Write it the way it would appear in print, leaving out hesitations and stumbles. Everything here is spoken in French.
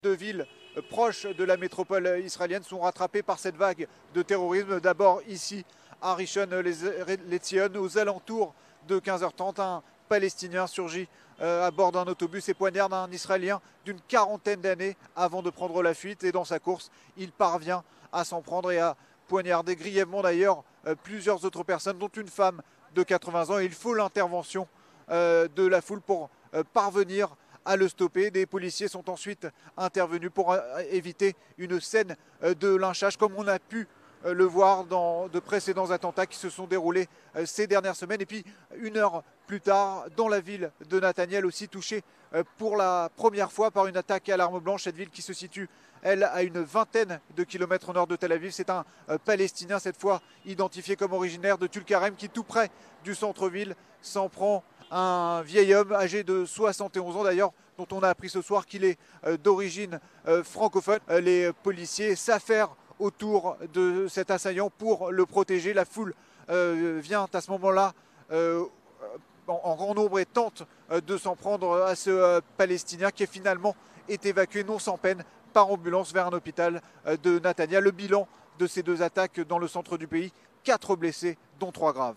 de villes proches de la métropole israélienne sont rattrapées par cette vague de terrorisme. D'abord ici à Rishon LeZion, aux alentours de 15h30, un Palestinien surgit à bord d'un autobus et poignarde un Israélien d'une quarantaine d'années avant de prendre la fuite. Et dans sa course, il parvient à s'en prendre et à poignarder grièvement d'ailleurs plusieurs autres personnes, dont une femme de 80 ans. Et il faut l'intervention de la foule pour parvenir à le stopper. Des policiers sont ensuite intervenus pour éviter une scène de lynchage comme on a pu le voir dans de précédents attentats qui se sont déroulés ces dernières semaines. Et puis une heure plus tard, dans la ville de Nathaniel, aussi touchée pour la première fois par une attaque à l'arme blanche. Cette ville qui se situe, elle, à une vingtaine de kilomètres au nord de Tel Aviv. C'est un Palestinien, cette fois identifié comme originaire de Tulkarem, qui tout près du centre-ville s'en prend un vieil homme âgé de 71 ans d'ailleurs, dont on a appris ce soir qu'il est d'origine francophone. Les policiers s'affairent autour de cet assaillant pour le protéger. La foule vient à ce moment-là en grand nombre et tente de s'en prendre à ce Palestinien qui finalement est évacué non sans peine par ambulance vers un hôpital de Nathaniel. Le bilan de ces deux attaques dans le centre du pays, 4 blessés, dont 3 graves.